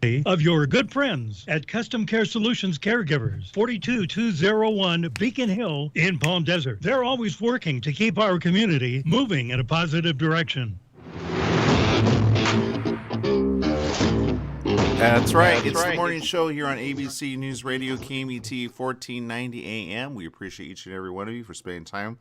of your good friends at Custom Care Solutions Caregivers, 42201 Beacon Hill in Palm Desert. They're always working to keep our community moving in a positive direction. That's right. It's the morning show here on ABC News Radio, KMET 1490 AM. We appreciate each and every one of you for spending time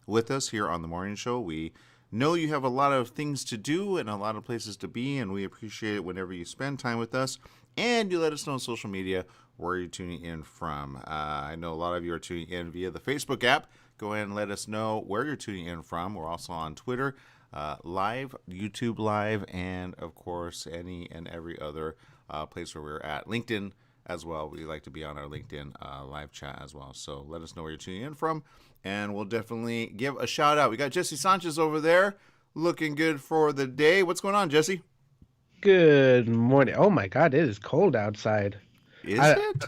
with us here on the morning show. We know you have a lot of things to do and a lot of places to be, and we appreciate it whenever you spend time with us. And you let us know on social media where you're tuning in from. I know a lot of you are tuning in via the Facebook app. Go ahead and let us know where you're tuning in from. We're also on Twitter Live, YouTube Live, and, of course, any and every other place where we're at. LinkedIn as well. We like to be on our LinkedIn live chat as well. So let us know where you're tuning in from, and we'll definitely give a shout out. We got Jesse Sanchez over there looking good for the day. What's going on, Jesse? Good morning. Oh my God, it is cold outside. Is it?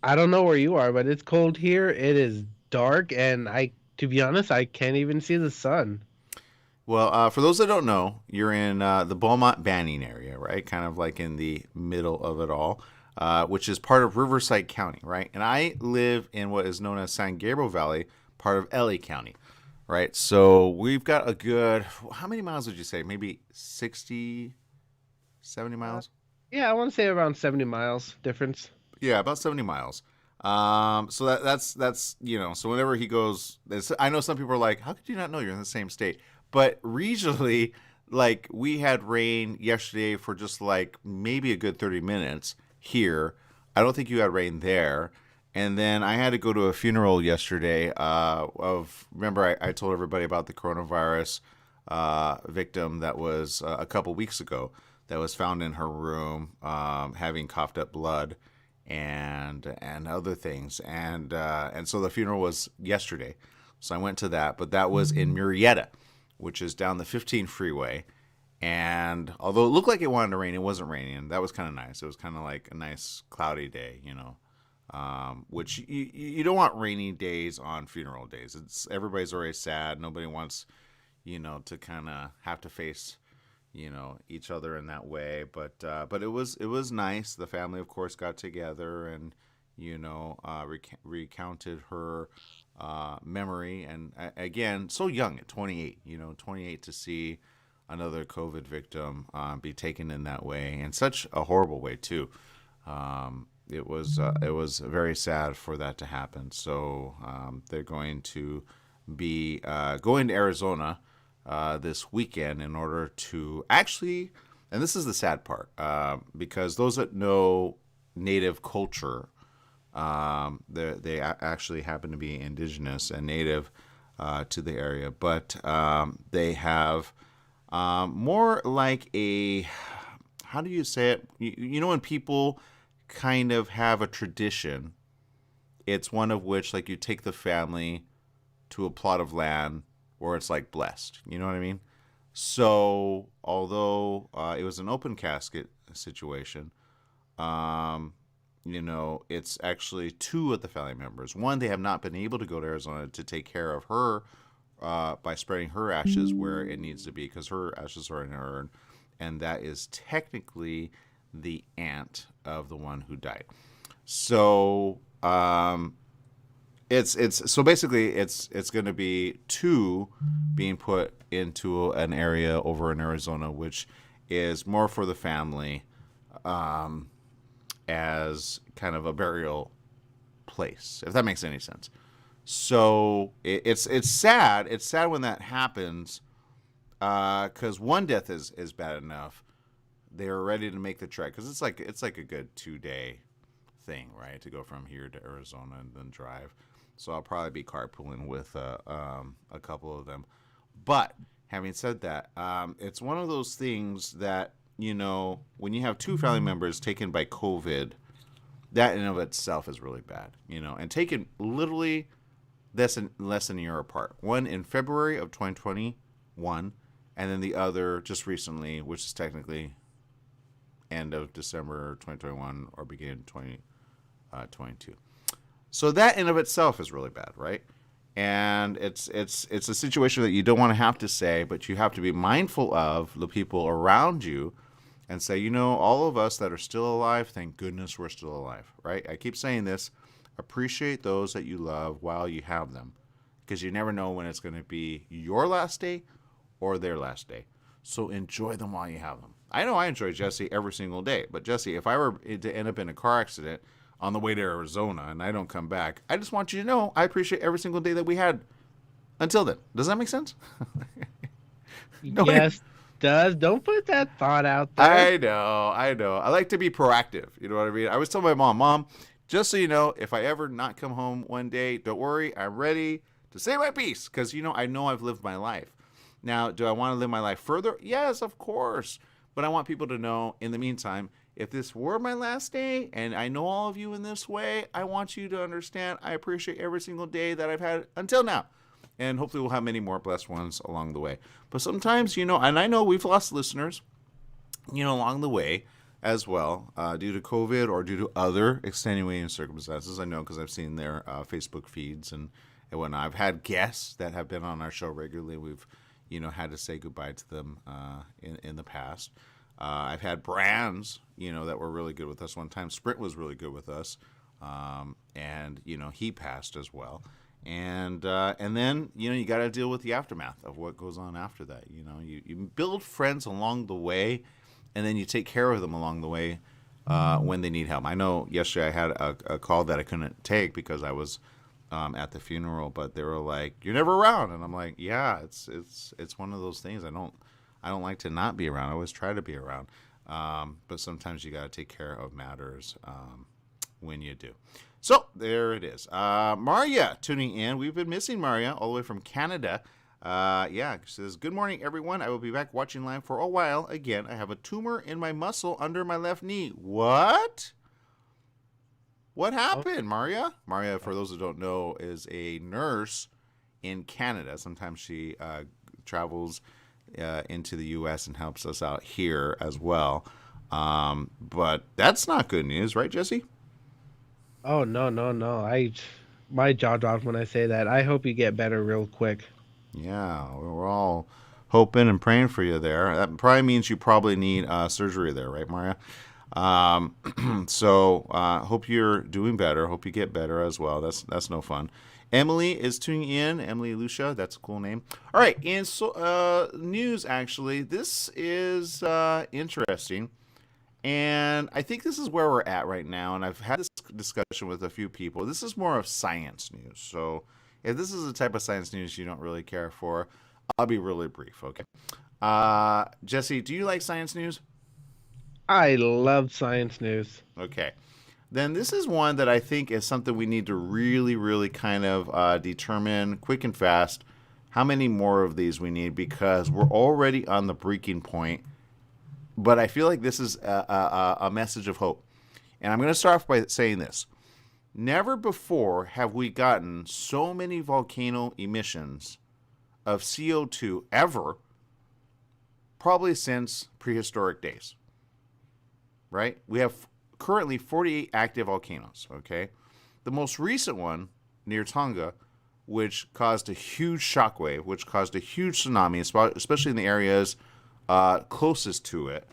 I don't know where you are, but it's cold here. It is dark, and to be honest, I can't even see the sun. Well, for those that don't know, you're in the Beaumont Banning area, right? Kind of like in the middle of it all, which is part of Riverside County, right? And I live in what is known as San Gabriel Valley, part of LA County, right? So we've got a good, how many miles would you say? Maybe 60, 70 miles? Yeah, I want to say around 70 miles difference. Yeah, about 70 miles. So that's so whenever he goes, I know some people are like, how could you not know you're in the same state? But regionally, like, we had rain yesterday for just like maybe a good 30 minutes here. I don't think you had rain there. And then I had to go to a funeral yesterday remember I told everybody about the coronavirus victim that was a couple weeks ago that was found in her room having coughed up blood and other things. And so the funeral was yesterday. So I went to that, but that was in Murrieta, which is down the 15 freeway. And although it looked like it wanted to rain, it wasn't raining. That was kind of nice. It was kind of like a nice cloudy day, which you don't want rainy days on funeral days. Everybody's already sad. Nobody wants, to kind of have to face, each other in that way. But it was nice. The family, of course, got together and, recounted her memory, and again, so young at 28, 28 to see another COVID victim be taken in that way, and such a horrible way too. It was very sad for that to happen. So they're going to be going to Arizona this weekend in order to actually, and this is the sad part, because those that know Native culture, they actually happen to be indigenous and native to the area, but they have more like how do you say it? When people kind of have a tradition, it's one of which, like, you take the family to a plot of land where it's like blessed. You know what I mean? So although it was an open casket situation, it's actually two of the family members. One, they have not been able to go to Arizona to take care of her by spreading her ashes where it needs to be, because her ashes are in her urn, and that is technically the aunt of the one who died. So it's so basically it's going to be two being put into an area over in Arizona, which is more for the family, as kind of a burial place, if that makes any sense. So it's sad. It's sad when that happens, because one death is bad enough. They are ready to make the trek, because it's like a good 2-day thing, right, to go from here to Arizona and then drive. So I'll probably be carpooling with a couple of them. But having said that, it's one of those things that, when you have two family members taken by COVID, that in of itself is really bad, and taken literally less than a year apart. One in February of 2021, and then the other just recently, which is technically end of December 2021 or beginning 2022. So that in of itself is really bad, right? And it's a situation that you don't want to have to say, but you have to be mindful of the people around you and say, you know, all of us that are still alive, thank goodness we're still alive, right? I keep saying this. Appreciate those that you love while you have them, because you never know when it's going to be your last day or their last day. So enjoy them while you have them. I know I enjoy Jesse every single day, but Jesse, if I were to end up in a car accident on the way to Arizona and I don't come back, I just want you to know I appreciate every single day that we had until then. Does that make sense? No, Yes, does. Don't put that thought out there. I know. I like to be proactive. You know what I mean? I always tell my mom, just so you know, if I ever not come home one day, don't worry. I'm ready to say my piece because, you know I've lived my life. Now, do I want to live my life further? Yes, of course. But I want people to know, in the meantime, if this were my last day, and I know all of you in this way, I want you to understand I appreciate every single day that I've had until now. And hopefully we'll have many more blessed ones along the way. But sometimes, and I know we've lost listeners, along the way as well, due to COVID or due to other extenuating circumstances. I know because I've seen their Facebook feeds and when I've had guests that have been on our show regularly, we've, had to say goodbye to them in the past. I've had brands, that were really good with us. One time Sprint was really good with us. And he passed as well. And then, you got to deal with the aftermath of what goes on after that. You build friends along the way, and then you take care of them along the way when they need help. I know yesterday I had a call that I couldn't take because I was at the funeral, but they were like, "You're never around," and I'm like, "Yeah, it's one of those things. I don't like to not be around. I always try to be around, but sometimes you got to take care of matters when you do." So there it is. Maria tuning in. We've been missing Maria all the way from Canada. She says, "Good morning, everyone. I will be back watching live for a while. Again, I have a tumor in my muscle under my left knee." What? What happened, Maria? Maria, for those who don't know, is a nurse in Canada. Sometimes she travels into the U.S. and helps us out here as well. But that's not good news, right, Jesse? Oh, no. My jaw drops when I say that. I hope you get better real quick. Yeah, we're all hoping and praying for you there. That probably means you probably need surgery there, right, Maria? So hope you're doing better. Hope you get better as well. That's no fun. Emily is tuning in. Emily Lucia, that's a cool name. All right, in news, actually, this is interesting. And I think this is where we're at right now. And I've had this discussion with a few people. This is more of science news. So if this is the type of science news you don't really care for, I'll be really brief, okay? Jesse, do you like science news? I love science news. Okay. Then this is one that I think is something we need to really, really kind of determine quick and fast how many more of these we need, because we're already on the breaking point. But I feel like this is a message of hope. And I'm going to start off by saying this. Never before have we gotten so many volcano emissions of CO2 ever, probably since prehistoric days. Right? We have currently 48 active volcanoes, okay? The most recent one, near Tonga, which caused a huge shockwave, which caused a huge tsunami, especially in the areas closest to it.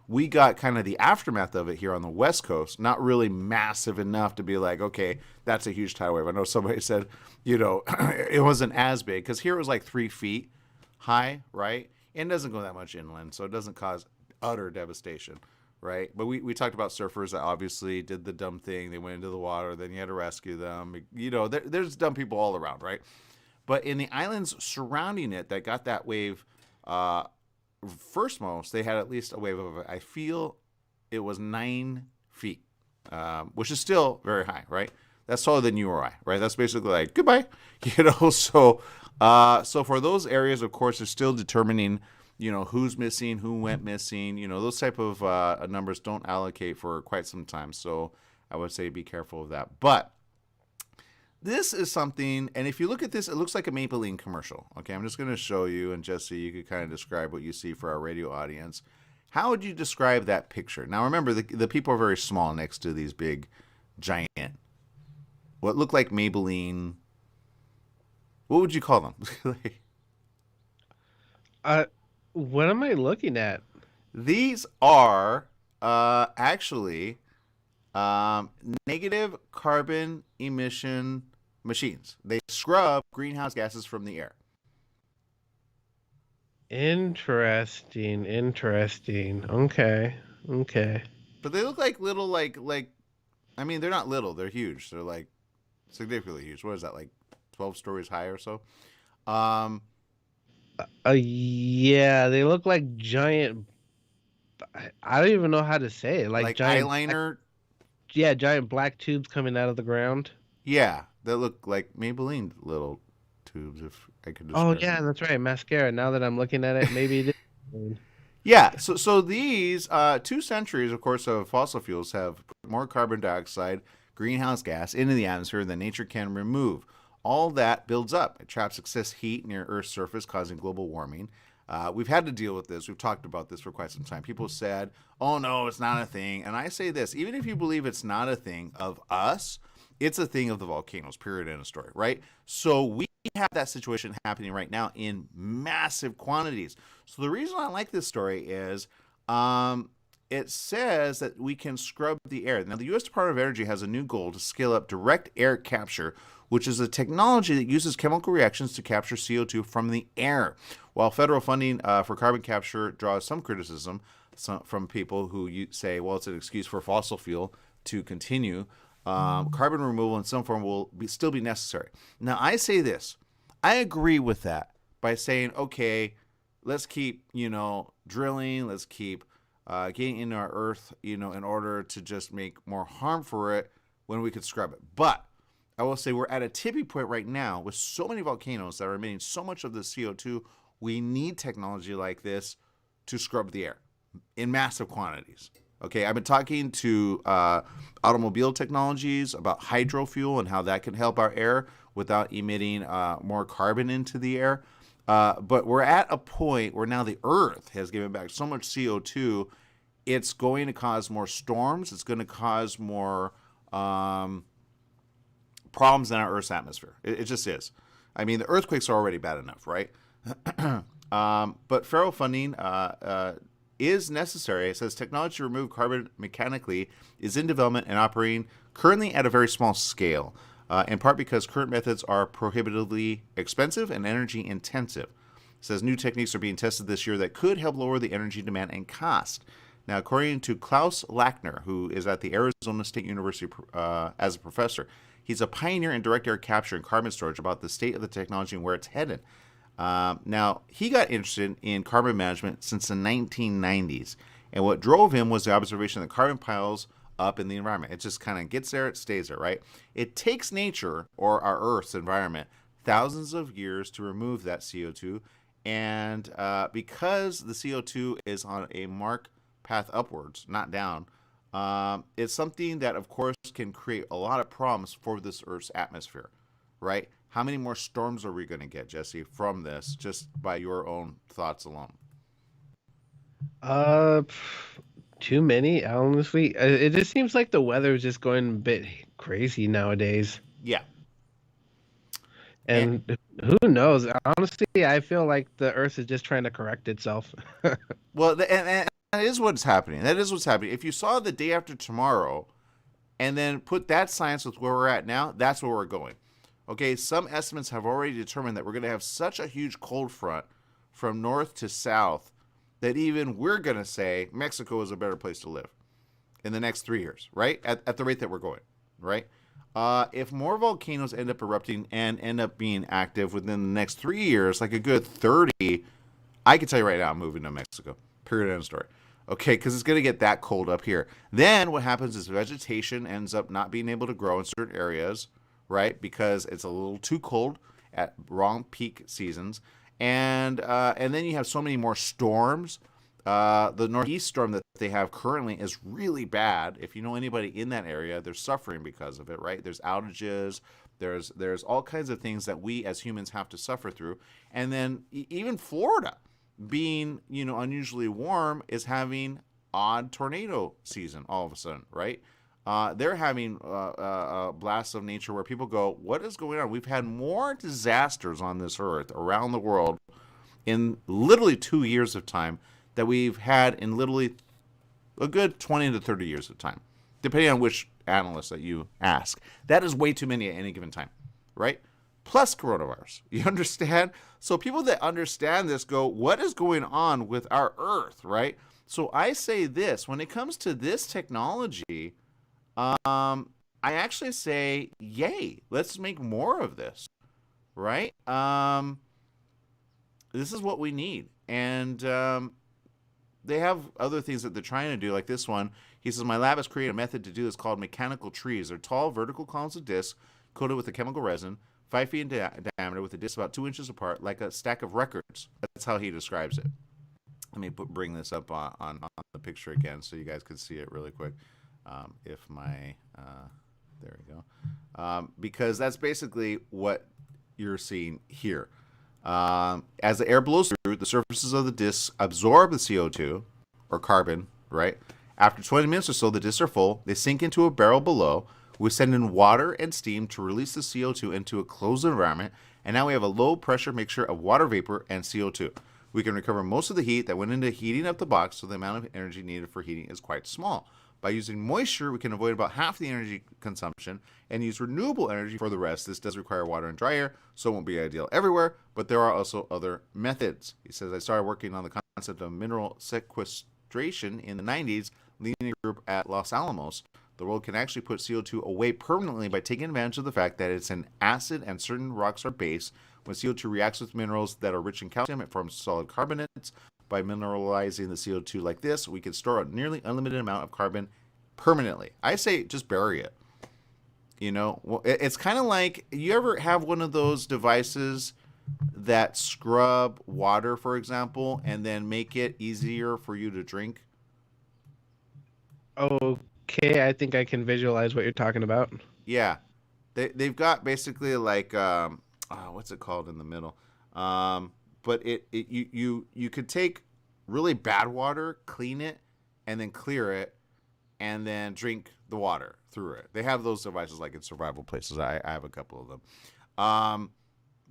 We got kind of the aftermath of it here on the West Coast, not really massive enough to be like, okay, that's a huge tidal wave. I know somebody said, it wasn't as big, because here it was like 3 feet high, right? And it doesn't go that much inland, so it doesn't cause utter devastation, right? But we talked about surfers that obviously did the dumb thing. They went into the water, then you had to rescue them. There's dumb people all around, right? But in the islands surrounding it that got that wave, first most, they had at least a wave of, I feel it was 9 feet, which is still very high, right? That's taller than you or I, right? That's basically like, goodbye, So for those areas, of course, they're still determining, who's missing, who went missing. Those type of numbers don't allocate for quite some time. So I would say be careful of that. But this is something, and if you look at this, it looks like a Maybelline commercial. Okay, I'm just going to show you, and Jesse, you could kind of describe what you see for our radio audience. How would you describe that picture? Now, remember, the people are very small next to these big, giant, what look like Maybelline. What would you call them? What am I looking at? These are actually negative carbon emission machines. They scrub greenhouse gases from the air. Interesting. Interesting. Okay. Okay. But they look like little like I mean they're not little, they're huge. They're like significantly huge. What is that, like 12 stories high or so? Um Yeah, they look like giant. I don't even know how to say it. Like like giant. eyeliner. Yeah, giant black tubes coming out of the ground. Yeah, that look like Maybelline little tubes, if I could Oh describe yeah, them. that's right. Mascara. Now that I'm looking at it, maybe it is. Yeah, so these 2 centuries, of course, of fossil fuels have put more carbon dioxide, greenhouse gas into the atmosphere than nature can remove. All that builds up. It traps excess heat near Earth's surface, causing global warming. We've had to deal with this. We've talked about this for quite some time. People said, "Oh no, it's not a thing," and I say this: even if you believe it's not a thing of us, it's a thing of the volcanoes. Period. End of story. Right? So we have that situation happening right now in massive quantities. So the reason I like this story is it says that we can scrub the air. Now, the U.S. Department of Energy has a new goal to scale up direct air capture, which is a technology that uses chemical reactions to capture CO2 from the air. While federal funding for carbon capture draws some criticism from people who say, well, it's an excuse for fossil fuel to continue, carbon removal in some form will still be necessary. Now, I say this. I agree with that by saying, okay, let's keep, drilling. Let's keep getting into our earth, in order to just make more harm for it when we could scrub it. But I will say we're at a tipping point right now with so many volcanoes that are emitting so much of the CO2. We need technology like this to scrub the air in massive quantities. Okay, I've been talking to automobile technologies about hydrofuel and how that can help our air without emitting more carbon into the air. But we're at a point where now the Earth has given back so much CO2, it's going to cause more storms. It's going to cause more problems in our Earth's atmosphere. It just is. I mean, the earthquakes are already bad enough, right? But federal funding is necessary. It says technology to remove carbon mechanically is in development and operating currently at a very small scale, in part because current methods are prohibitively expensive and energy intensive. It says new techniques are being tested this year that could help lower the energy demand and cost. Now, according to Klaus Lackner, who is at the Arizona State University as a professor, he's a pioneer in direct air capture and carbon storage about the state of the technology and where it's headed. Now, he got interested in carbon management since the 1990s. And what drove him was the observation that carbon piles up in the environment. It just kind of gets there, it stays there, right? It takes nature, or our Earth's environment, thousands of years to remove that CO2. And because the CO2 is on a marked path upwards, not down, it's something that, of course, can create a lot of problems for this Earth's atmosphere, right? How many more storms are we going to get, Jesse, from this, just by your own thoughts alone? Uh, Too many, honestly. It just seems like the weather is just going a bit crazy nowadays. Yeah. And And who knows? Honestly, I feel like the Earth is just trying to correct itself. well, and that is what's happening. That is what's happening. If you saw the day after tomorrow, and then put that science with where we're at now, that's where we're going. Okay, some estimates have already determined that we're going to have such a huge cold front from north to south that even we're going to say Mexico is a better place to live in the next 3 years, right? At the rate that we're going, right? If more volcanoes end up erupting and end up being active within the next 3 years, like a good 30, I can tell you right now, I'm moving to Mexico. Period. End of story. Okay, because it's going to get that cold up here. Then what happens is vegetation ends up not being able to grow in certain areas, right? Because it's a little too cold at wrong peak seasons, and then you have so many more storms. The northeast storm that they have currently is really bad. If you know anybody in that area, they're suffering because of it, right? There's outages. There's all kinds of things that we as humans have to suffer through, and then even Florida, being unusually warm, is having odd tornado season all of a sudden, right? They're having blasts of nature where people go, what is going on? We've had more disasters on this earth around the world in literally 2 years of time that we've had in literally a good 20 to 30 years of time, depending on which analyst that you ask. That is way too many at any given time, right? Plus coronavirus. You understand? So people that understand this go, what is going on with our Earth, right? So I say this, when it comes to this technology, I actually say, yay, let's make more of this, right? This is what we need. And they have other things that they're trying to do, like this one. He says, my lab has created a method to do this called mechanical trees. They're tall, vertical columns of discs coated with a chemical resin, 5 feet in diameter, with a disc about 2 inches apart, like a stack of records. That's how he describes it. Let me bring this up on the picture again so you guys can see it really quick. There we go. Because that's basically what you're seeing here. As the air blows through, the surfaces of the discs absorb the CO2 or carbon, right? After 20 minutes or so, the discs are full. They sink into a barrel below. We send in water and steam to release the CO2 into a closed environment. And now we have a low pressure mixture of water vapor and CO2. We can recover most of the heat that went into heating up the box, so the amount of energy needed for heating is quite small. By using moisture, we can avoid about half the energy consumption and use renewable energy for the rest. This does require water and dry air, so it won't be ideal everywhere, but there are also other methods. He says, I started working on the concept of mineral sequestration in the 90s, leading a group at Los Alamos. The world can actually put CO2 away permanently by taking advantage of the fact that it's an acid and certain rocks are base. When CO2 reacts with minerals that are rich in calcium, it forms solid carbonates. By mineralizing the CO2 like this, we can store a nearly unlimited amount of carbon permanently. I say just bury it. You know, well, it's kind of like, you ever have one of those devices that scrub water, for example, and then make it easier for you to drink? Okay, I think I can visualize what you're talking about. Yeah. They've got basically like, what's it called in the middle? But you could take really bad water, clean it, and then clear it, and then drink the water through it. They have those devices like in survival places. I have a couple of them.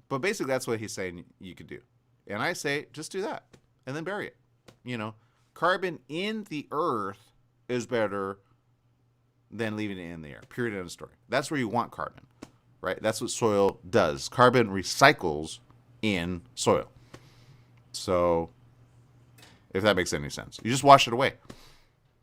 But basically that's what he's saying you could do. And I say just do that and then bury it. You know, carbon in the earth is better than leaving it in the air. Period, end of story. That's where you want carbon, right? That's what soil does. Carbon recycles in soil. So if that makes any sense, you just wash it away.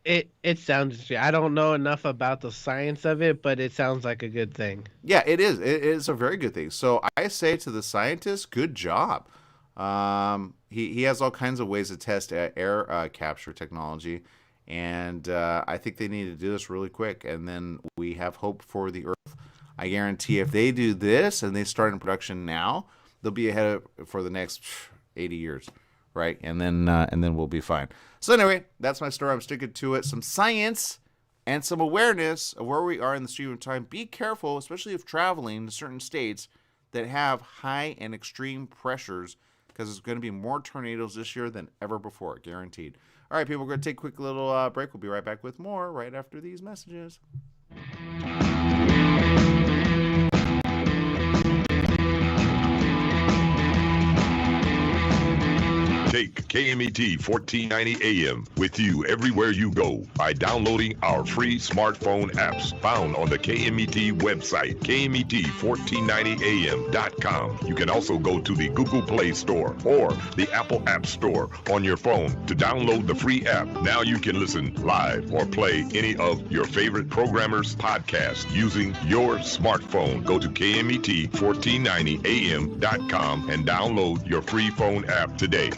It sounds interesting. I don't know enough about the science of it, but it sounds like a good thing. Yeah, it is. It is a very good thing. So I say to the scientists, good job. He has all kinds of ways to test air capture technology, and I think they need to do this really quick. And then we have hope for the Earth. I guarantee if they do this and they start in production now, they'll be ahead for the next 80 years. Right, and then we'll be fine. So anyway, that's my story. I'm sticking to it. Some science and some awareness of where we are in the stream of time. Be careful, especially if traveling to certain states that have high and extreme pressures, because there's going to be more tornadoes this year than ever before, guaranteed. All right, people, we're going to take a quick little break. We'll be right back with more right after these messages. Take KMET 1490 AM with you everywhere you go by downloading our free smartphone apps found on the KMET website, KMET1490am.com. You can also go to the Google Play Store or the Apple App Store on your phone to download the free app. Now you can listen live or play any of your favorite programmers' podcasts using your smartphone. Go to KMET1490am.com and download your free phone app today.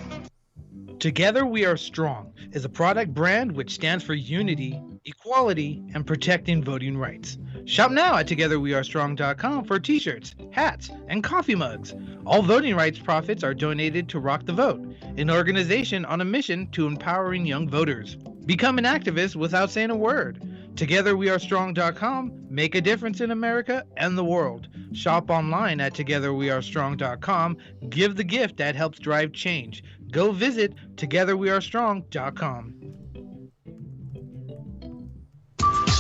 Together We Are Strong is a product brand which stands for unity, equality, and protecting voting rights. Shop now at TogetherWeAreStrong.com for t-shirts, hats, and coffee mugs. All voting rights profits are donated to Rock the Vote, an organization on a mission to empowering young voters. Become an activist without saying a word. TogetherWeAreStrong.com. Make a difference in America and the world. Shop online at TogetherWeAreStrong.com. Give the gift that helps drive change. Go visit TogetherWeAreStrong.com.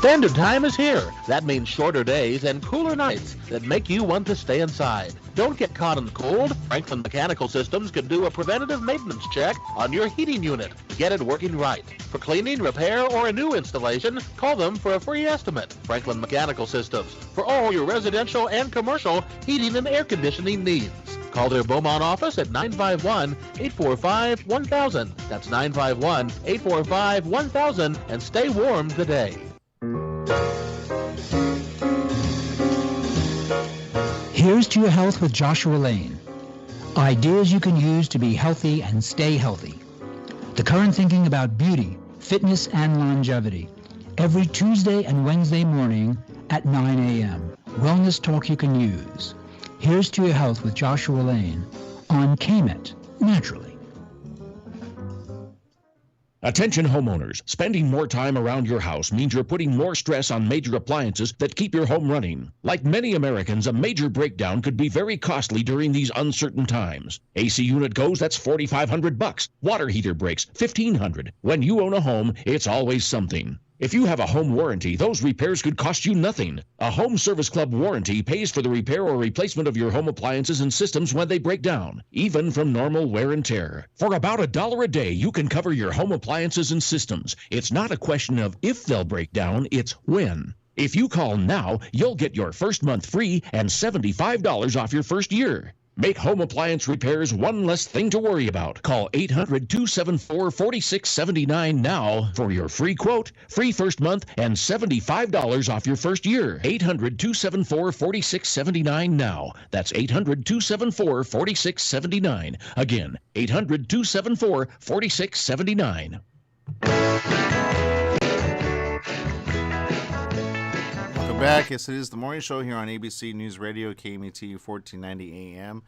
Standard Time is here. That means shorter days and cooler nights that make you want to stay inside. Don't get caught in the cold. Franklin Mechanical Systems can do a preventative maintenance check on your heating unit to get it working right. For cleaning, repair, or a new installation, call them for a free estimate. Franklin Mechanical Systems, for all your residential and commercial heating and air conditioning needs. Call their Beaumont office at 951-845-1000. That's 951-845-1000, and stay warm today. Here's to your health with Joshua Lane. Ideas you can use to be healthy and stay healthy. The current thinking about beauty, fitness, and longevity. Every Tuesday and Wednesday morning at 9 a.m. Wellness talk you can use. Here's to your health with Joshua Lane on KMET, naturally. Attention homeowners, spending more time around your house means you're putting more stress on major appliances that keep your home running. Like many Americans, a major breakdown could be very costly during these uncertain times. AC unit goes, that's $4,500. Water heater breaks, $1,500. When you own a home, it's always something. If you have a home warranty, those repairs could cost you nothing. A Home Service Club warranty pays for the repair or replacement of your home appliances and systems when they break down, even from normal wear and tear. For about $1 a day, you can cover your home appliances and systems. It's not a question of if they'll break down, it's when. If you call now, you'll get your first month free and $75 off your first year. Make home appliance repairs one less thing to worry about. Call 800-274-4679 now for your free quote, free first month, and $75 off your first year. 800-274-4679 now. That's 800-274-4679. Again, 800-274-4679. Back. Yes, it is the morning show here on ABC News Radio, KMET 1490 AM.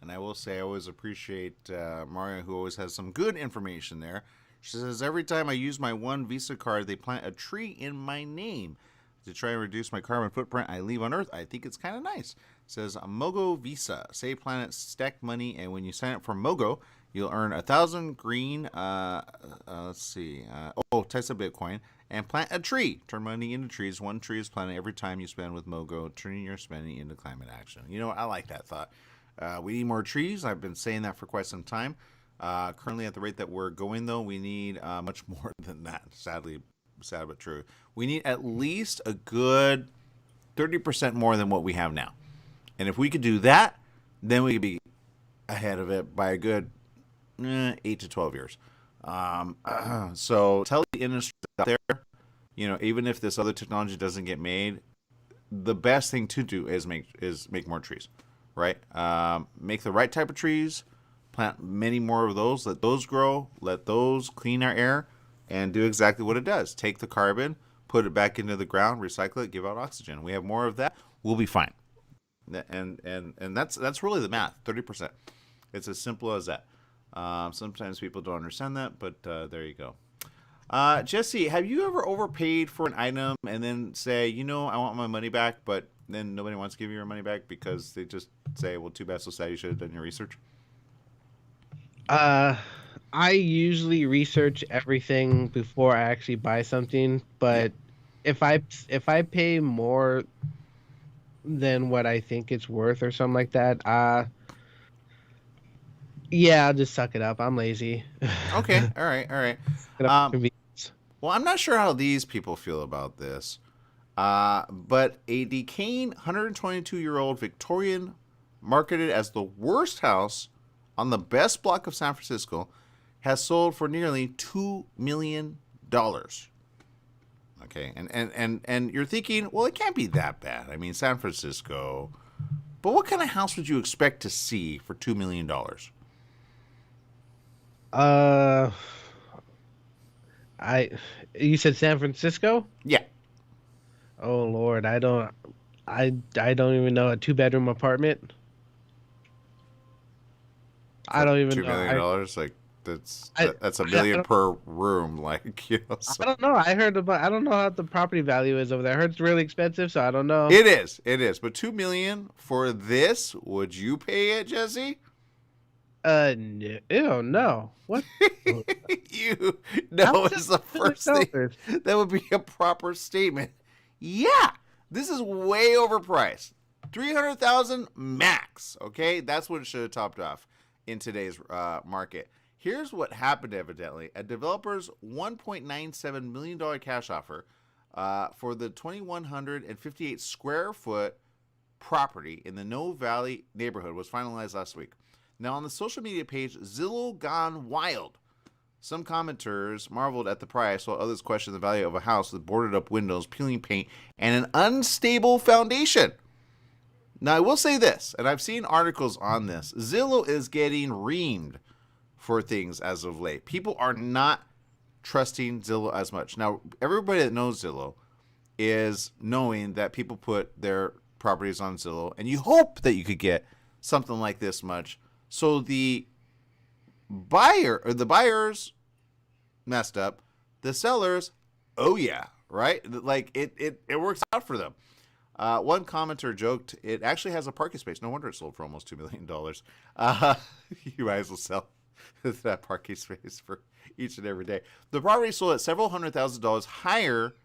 And I will say I always appreciate Maria, who always has some good information there. She says, every time I use my One Visa card, they plant a tree in my name to try and reduce my carbon footprint I leave on Earth. I think it's kind of nice. It says, Mogo Visa, save planet, stack money, and when you sign up for Mogo, you'll earn 1,000 green, Tesla Bitcoin, and plant a tree. Turn money into trees. One tree is planted every time you spend with Mogo, turning your spending into climate action. You know, I like that thought. We need more trees. I've been saying that for quite some time. Currently, at the rate that we're going, though, we need much more than that. Sadly, sad but true. We need at least a good 30% more than what we have now. And if we could do that, then we could be ahead of it by a good 8 to 12 years. So tell the industry out there, you know, even if this other technology doesn't get made, the best thing to do is make more trees, right? Make the right type of trees, plant many more of those, let those grow, let those clean our air, and do exactly what it does. Take the carbon, put it back into the ground, recycle it, give out oxygen. We have more of that, we'll be fine. And that's really the math, 30%. It's as simple as that. Sometimes people don't understand that, but there you go. Jesse, have you ever overpaid for an item and then say, you know, I want my money back, but then nobody wants to give you your money back because they just say, well, too bad, so sad, you should have done your research? I usually research everything before I actually buy something, but if I pay more than what I think it's worth or something like that, yeah, I'll just suck it up. I'm lazy. Okay, all right. Well, I'm not sure how these people feel about this, but a decaying 122-year-old Victorian marketed as the worst house on the best block of San Francisco has sold for nearly $2 million. Okay, and you're thinking, well, it can't be that bad. I mean, San Francisco. But what kind of house would you expect to see for $2 million? You said San Francisco? Yeah. Oh Lord, I don't even know. A 2-bedroom apartment? I don't even know. $2 million, like that's $1 million per room, like, you know. So. I don't know. I don't know how the property value is over there. I heard it's really expensive, so I don't know. It is. But $2 million for this? Would you pay it, Jesse? No, ew, no. What? You How know is is that the first thing $2 million? that would be a proper statement. Yeah, this is way overpriced. 300,000 max. Okay, that's what it should have topped off in today's market. Here's what happened. Evidently, a developer's $1.97 million cash offer for the 2,158 square foot property in the No Valley neighborhood was finalized last week. Now, on the social media page, Zillow Gone Wild, some commenters marveled at the price, while others questioned the value of a house with boarded up windows, peeling paint, and an unstable foundation. Now, I will say this, and I've seen articles on this. Zillow is getting reamed for things as of late. People are not trusting Zillow as much. Now, everybody that knows Zillow is knowing that people put their properties on Zillow, and you hope that you could get something like this much. So the buyers messed up, the sellers, oh yeah, right? Like it works out for them. One commenter joked, it actually has a parking space. No wonder it sold for almost $2 million. You might as well sell that parking space for each and every day. The property sold at several $100,000 higher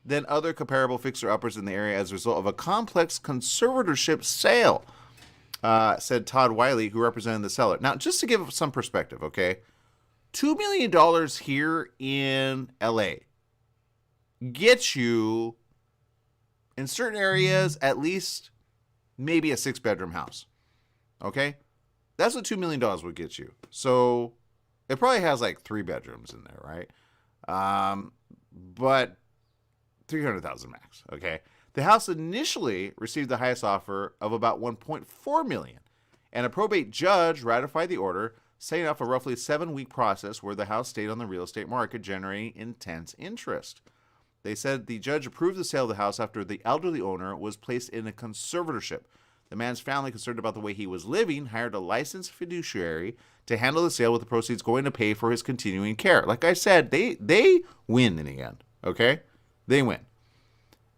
than other comparable fixer-uppers in the area as a result of a complex conservatorship sale, said Todd Wiley, who represented the seller. Now, just to give some perspective, okay? $2 million here in LA gets you, in certain areas, at least maybe a 6-bedroom house. Okay? That's what $2 million would get you. So it probably has like 3 bedrooms in there, right? But 300,000 max. Okay. The house initially received the highest offer of about 1.4 million, and a probate judge ratified the order, setting off a roughly 7-week process where the house stayed on the real estate market, generating intense interest. They said the judge approved the sale of the house after the elderly owner was placed in a conservatorship. The man's family, concerned about the way he was living, hired a licensed fiduciary to handle the sale, with the proceeds going to pay for his continuing care. Like I said, they win in the end. Okay? They win.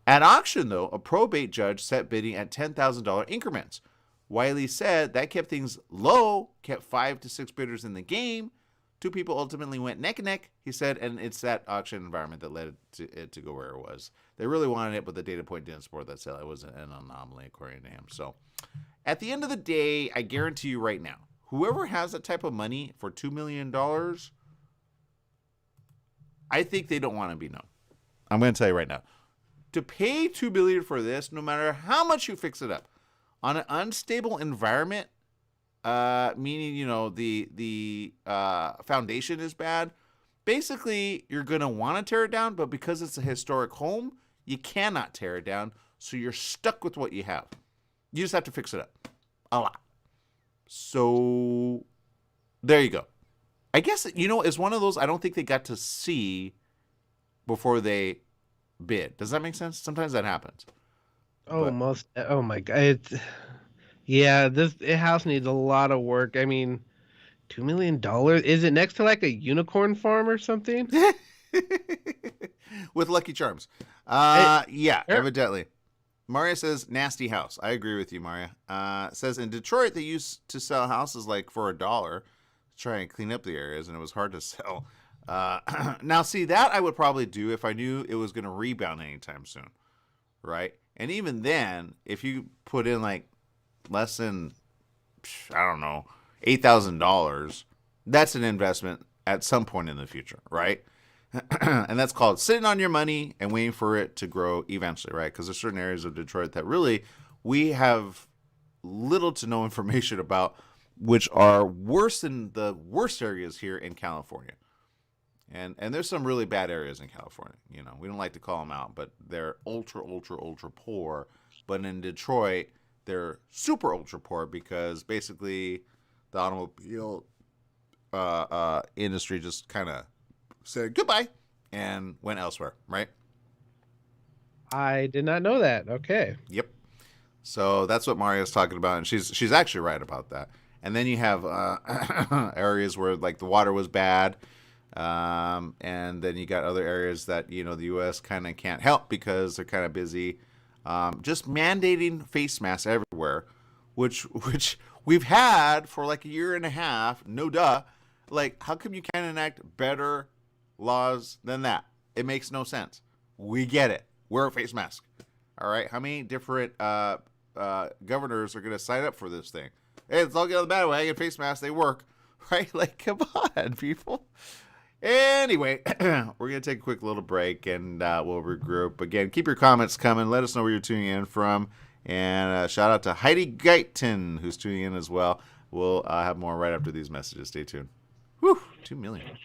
At auction, though, a probate judge set bidding at $10,000 increments. Wiley said that kept things low, kept 5 to 6 bidders in the game. 2 people ultimately went neck and neck, he said, and it's that auction environment that led it to go where it was. They really wanted it, but the data point didn't support that sale. It was an anomaly, according to him. So, at the end of the day, I guarantee you right now, whoever has that type of money for $2 million, I think they don't want to be known. I'm going to tell you right now. To pay $2 million for this, no matter how much you fix it up, on an unstable environment, meaning, you know, the foundation is bad, basically you're going to want to tear it down, but because it's a historic home, you cannot tear it down, so you're stuck with what you have. You just have to fix it up a lot. So there you go. I guess, you know, it's one of those I don't think they got to see before they bid. Does that make sense? Sometimes that happens. Oh, oh my God. This house needs a lot of work. I mean, $2 million? Is it next to like a unicorn farm or something? With Lucky Charms. Yeah, evidently. Maria says, nasty house. I agree with you, Maria. Says, in Detroit, they used to sell houses like for $1 to try and clean up the areas, and it was hard to sell. Now, see, that I would probably do if I knew it was going to rebound anytime soon, right? And even then, if you put in like less than, I don't know, $8,000, that's an investment at some point in the future, right? And that's called sitting on your money and waiting for it to grow eventually, right? Because there's certain areas of Detroit that really we have little to no information about, which are worse than the worst areas here in California. And there's some really bad areas in California. You know, we don't like to call them out, but they're ultra, ultra, ultra poor. But in Detroit, they're super ultra poor because basically the automobile industry just kind of said goodbye and went elsewhere, right? I did not know that. Okay. Yep. So that's what Maria's talking about, and she's actually right about that. And then you have areas where like the water was bad. And then you got other areas that, you know, the U.S. kind of can't help because they're kind of busy just mandating face masks everywhere, which we've had for like a year and a half. No duh. Like, how come you can't enact better laws than that? It makes no sense. We get it. Wear a face mask. All right. How many different governors are going to sign up for this thing? Hey, let's all get on the bandwagon. Face masks, they work. Right? Like, come on, people. Anyway, we're going to take a quick little break, and we'll regroup. Again, keep your comments coming. Let us know where you're tuning in from. And shout out to Heidi Guyton, who's tuning in as well. We'll have more right after these messages. Stay tuned. Whew, 2 million.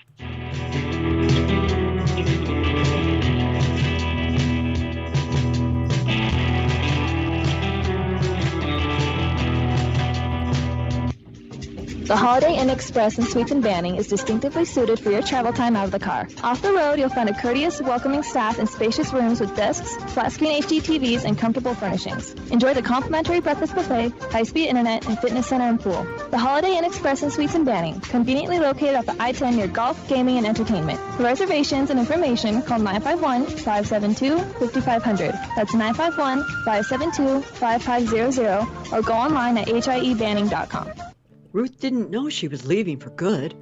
The Holiday Inn Express in Suites and Banning is distinctively suited for your travel time out of the car. Off the road, you'll find a courteous, welcoming staff and spacious rooms with desks, flat-screen HD TVs, and comfortable furnishings. Enjoy the complimentary breakfast buffet, high-speed internet, and fitness center and pool. The Holiday Inn Express in Suites and Banning, conveniently located at the I-10 near golf, gaming, and entertainment. For reservations and information, call 951-572-5500. That's 951-572-5500, or go online at hiebanning.com. Ruth didn't know she was leaving for good.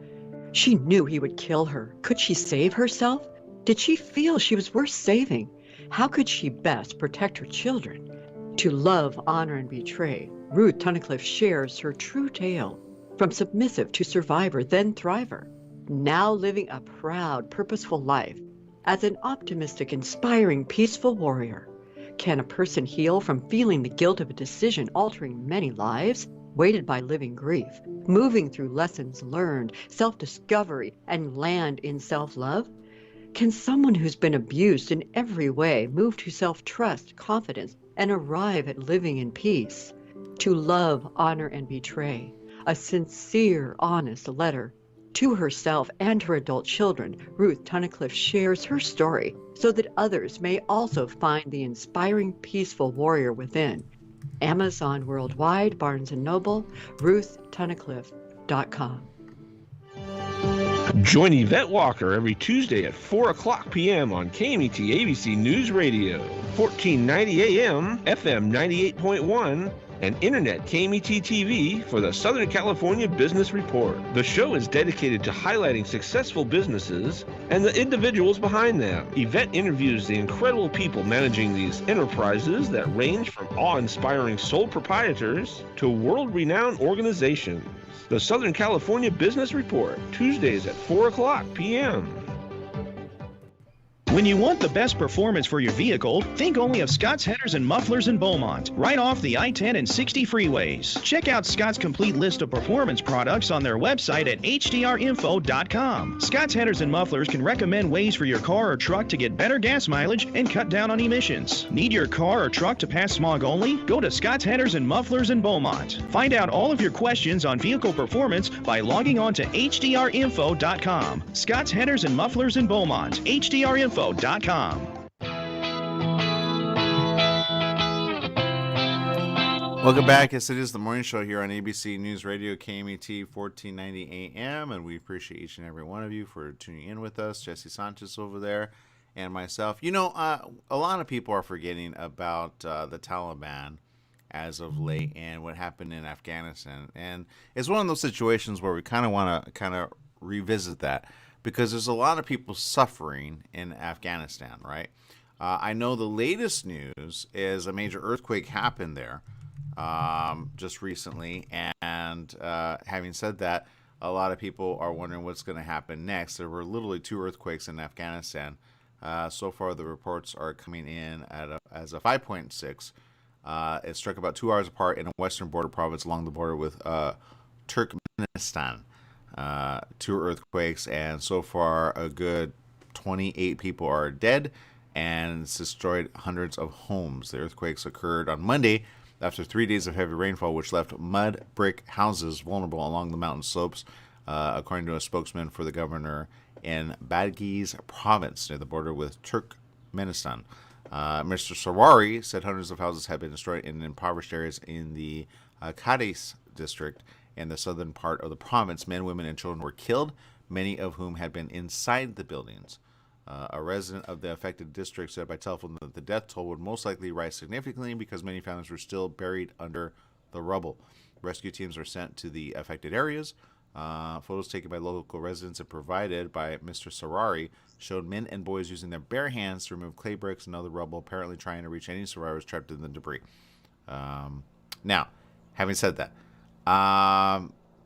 She knew he would kill her. Could she save herself? Did she feel she was worth saving? How could she best protect her children? To love, honor, and betray, Ruth Tunnicliffe shares her true tale. From submissive to survivor, then thriver. Now living a proud, purposeful life as an optimistic, inspiring, peaceful warrior. Can a person heal from feeling the guilt of a decision altering many lives? Weighted by living grief, moving through lessons learned, self-discovery, and land in self-love? Can someone who's been abused in every way move to self-trust, confidence, and arrive at living in peace? To love, honor, and betray. A sincere, honest letter. To herself and her adult children, Ruth Tunnicliffe shares her story so that others may also find the inspiring, peaceful warrior within. Amazon worldwide, Barnes & Noble, RuthTunnicliffe.com. Join Yvette Walker every Tuesday at 4 o'clock p.m. on KMET ABC News Radio, 1490 AM, FM 98.1, and Internet KMET TV for the Southern California Business Report. The show is dedicated to highlighting successful businesses and the individuals behind them. Yvette interviews the incredible people managing these enterprises that range from awe-inspiring sole proprietors to world-renowned organizations. The Southern California Business Report, Tuesdays at 4 o'clock p.m. When you want the best performance for your vehicle, think only of Scott's Headers and Mufflers in Beaumont, right off the I-10 and 60 freeways. Check out Scott's complete list of performance products on their website at hdrinfo.com. Scott's Headers and Mufflers can recommend ways for your car or truck to get better gas mileage and cut down on emissions. Need your car or truck to pass smog only? Go to Scott's Headers and Mufflers in Beaumont. Find out all of your questions on vehicle performance by logging on to hdrinfo.com. Scott's Headers and Mufflers in Beaumont, hdrinfo.com. Welcome back. Yes, it is the morning show here on ABC News Radio, KMET 1490 AM, and we appreciate each and every one of you for tuning in with us. Jesse Sanchez over there and myself. You know, a lot of people are forgetting about the Taliban as of late and what happened in Afghanistan. And it's one of those situations where we kind of want to revisit that, because there's a lot of people suffering in Afghanistan, right? I know the latest news is a major earthquake happened there just recently. And having said that, a lot of people are wondering what's going to happen next. There were literally 2 earthquakes in Afghanistan. So far, the reports are coming in as a 5.6. It struck about 2 hours apart in a western border province along the border with Turkmenistan. 2 earthquakes, and so far a good 28 people are dead, and it's destroyed hundreds of homes. The earthquakes occurred on Monday after 3 days of heavy rainfall, which left mud brick houses vulnerable along the mountain slopes, according to a spokesman for the governor in Badghis province near the border with Turkmenistan. Mr. Sawari said hundreds of houses had been destroyed in impoverished areas in the Kadis district. In the southern part of the province, men, women, and children were killed, many of whom had been inside the buildings. A resident of the affected district said by telephone that the death toll would most likely rise significantly because many families were still buried under the rubble. Rescue teams are sent to the affected areas. Photos taken by local residents and provided by Mr. Sarari showed men and boys using their bare hands to remove clay bricks and other rubble, apparently trying to reach any survivors trapped in the debris. Now, having said that,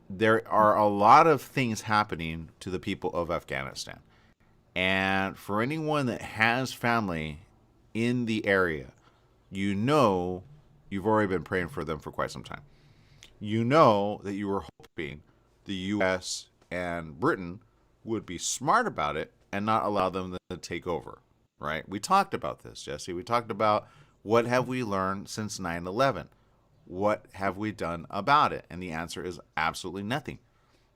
there are a lot of things happening to the people of Afghanistan. And for anyone that has family in the area, you know you've already been praying for them for quite some time. You know that you were hoping the U.S. and Britain would be smart about it and not allow them to take over, right? We talked about this, Jesse. We talked about what have we learned since 9/11? What have we done about it? And the answer is absolutely nothing,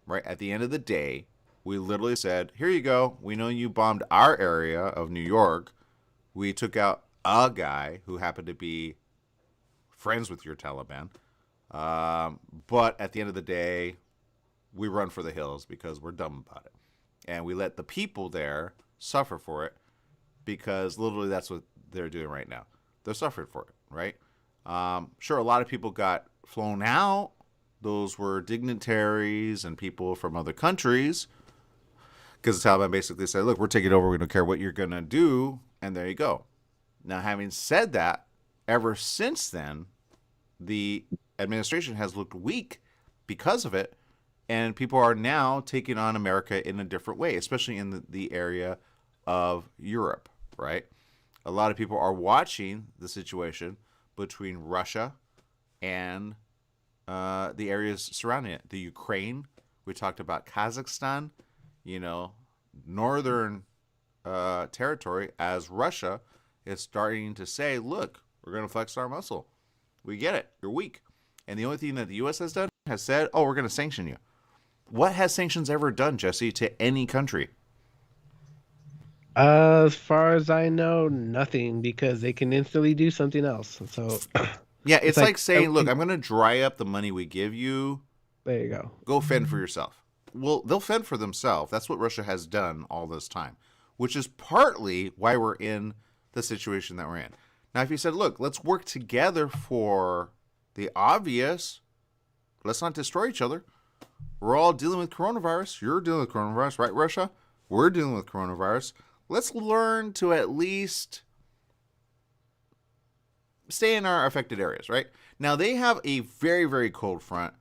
right? At the end of the day, we literally said, here you go. We know you bombed our area of New York. We took out a guy who happened to be friends with your Taliban. But at the end of the day, we run for the hills because we're dumb about it. And we let the people there suffer for it because literally that's what they're doing right now. They're suffering for it, right? Sure, a lot of people got flown out. Those were dignitaries and people from other countries because the Taliban basically said, look, we're taking over. We don't care what you're going to do. And there you go. Now, having said that, ever since then, the administration has looked weak because of it. And people are now taking on America in a different way, especially in the area of Europe, right? A lot of people are watching the situation between Russia and the areas surrounding it. The Ukraine, we talked about Kazakhstan, northern territory, as Russia is starting to say, look, we're going to flex our muscle. We get it. You're weak. And the only thing that the U.S. has done has said, oh, we're going to sanction you. What has sanctions ever done, Jesse, to any country? As far as I know, nothing, because they can instantly do something else. So yeah, it's like saying, look, I'm going to dry up the money we give you. There you go. Go fend for yourself. Well, they'll fend for themselves. That's what Russia has done all this time, which is partly why we're in the situation that we're in. Now, if you said, look, let's work together for the obvious, let's not destroy each other. We're all dealing with coronavirus. You're dealing with coronavirus, right, Russia? We're dealing with coronavirus. Let's learn to at least stay in our affected areas, right? Now, they have a very, very cold front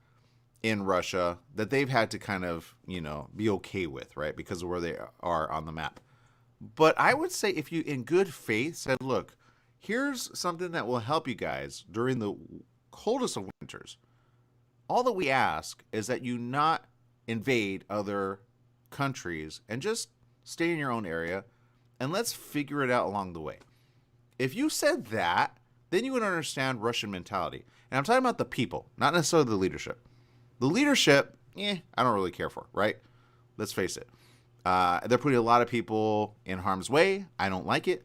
in Russia that they've had to kind of, be okay with, right? Because of where they are on the map. But I would say if you, in good faith, said, look, here's something that will help you guys during the coldest of winters. All that we ask is that you not invade other countries and just stay in your own area, and let's figure it out along the way. If you said that, then you would understand Russian mentality. And I'm talking about the people, not necessarily the leadership. The leadership, I don't really care for, right? Let's face it. They're putting a lot of people in harm's way. I don't like it.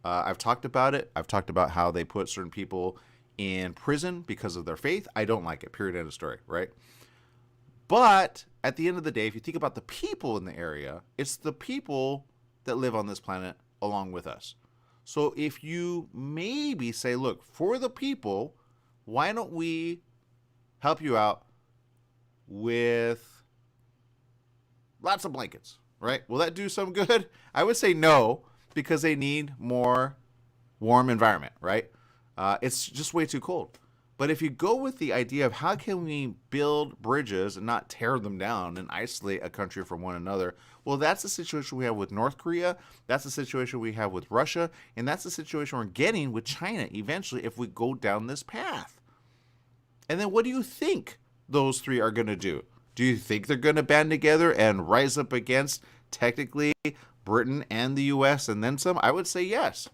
I've talked about it. I've talked about how they put certain people in prison because of their faith. I don't like it, period, end of story, right? But at the end of the day, if you think about the people in the area, it's the people that live on this planet along with us. So if you maybe say, look, for the people, why don't we help you out with lots of blankets, right? Will that do some good? I would say no, because they need more warm environment, right? It's just way too cold. But if you go with the idea of how can we build bridges and not tear them down and isolate a country from one another, well, that's the situation we have with North Korea. That's the situation we have with Russia. And that's the situation we're getting with China eventually if we go down this path. And then what do you think those three are going to do? Do you think they're going to band together and rise up against technically Britain and the U.S. and then some? I would say yes.